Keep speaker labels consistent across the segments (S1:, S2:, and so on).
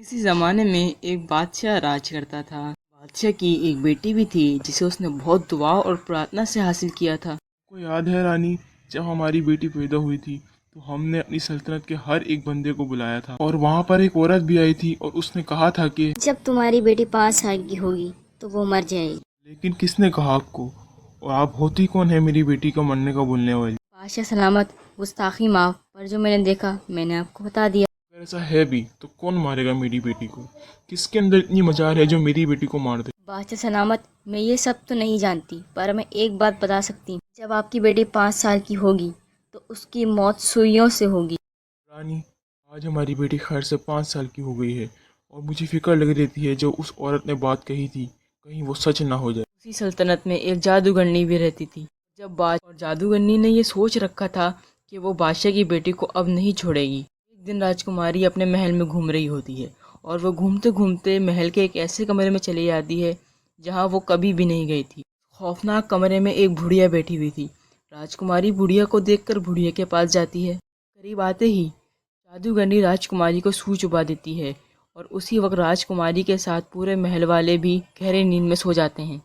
S1: किसी ज़माने में एक बादशाह राज करता था। बादशाह की एक बेटी भी थी जिसे उसने बहुत दुआ और प्रार्थना से हासिल किया था।
S2: को याद है रानी, जब हमारी बेटी पैदा हुई थी तो हमने अपनी सल्तनत के हर एक बंदे को बुलाया था और वहाँ पर एक औरत भी आई थी और उसने कहा था कि
S3: जब तुम्हारी बेटी 5 साल की होगी तो वो मर जाएगी।
S2: लेकिन किसने कहा आपको? और आप होती कौन है मेरी बेटी का मरने का बोलने वाली?
S3: बादशाह सलामत, गुस्ताखी माफ, पर जो मैंने देखा मैंने आपको बता दिया।
S2: अगर ऐसा है भी तो कौन मारेगा मेरी बेटी को? किसके अंदर इतनी मजाल है जो मेरी बेटी को मार दे?
S3: बादशाह सलामत, मैं ये सब तो नहीं जानती, पर मैं एक बात बता सकती हूँ। जब आपकी बेटी 5 साल की होगी तो उसकी मौत सुइयों से होगी।
S2: रानी, आज हमारी बेटी खैर से 5 साल की हो गई है और मुझे फिक्र लग रहती है जो उस औरत ने बात कही थी कहीं वो सच ना हो जाए।
S1: उसी सल्तनत में एक जादूगरनी भी रहती थी। जब बादशाह और जादूगरनी ने ये सोच रखा था कि वो बादशाह की बेटी को अब नहीं छोड़ेगी। एक दिन राजकुमारी अपने महल में घूम रही होती है और वो घूमते घूमते महल के एक ऐसे कमरे में चली जाती है जहाँ वो कभी भी नहीं गई थी। खौफनाक कमरे में एक बुढ़िया बैठी हुई थी। राजकुमारी बुढ़िया को देखकर बुढ़िया के पास जाती है। करीब आते ही जादूगरनी राजकुमारी को सूई चुबा देती है और उसी वक्त राजकुमारी के साथ पूरे महल वाले भी गहरे नींद में सो जाते हैं।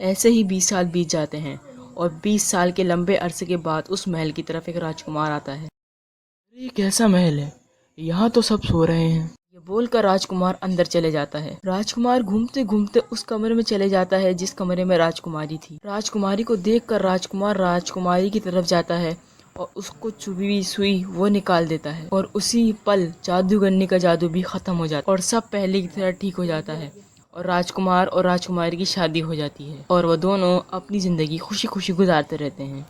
S1: ऐसे ही 20 साल बीत जाते हैं और 20 साल के लंबे अरसे के बाद उस महल की तरफ एक राजकुमार आता है। अरे ये कैसा महल है, यहाँ तो सब सो रहे हैं। ये बोलकर राजकुमार अंदर चले जाता है। राजकुमार घूमते घूमते उस कमरे में चले जाता है जिस कमरे में राजकुमारी थी। राजकुमारी को देखकर राजकुमार राजकुमारी की तरफ जाता है और उसको चुभी हुई सुई वो निकाल देता है और उसी पल जादूगरनी का जादू भी खत्म हो जाता है और सब पहले की तरह ठीक हो जाता है और राजकुमार और राजकुमारी की शादी हो जाती है और वो दोनों अपनी ज़िंदगी खुशी खुशी गुजारते रहते हैं।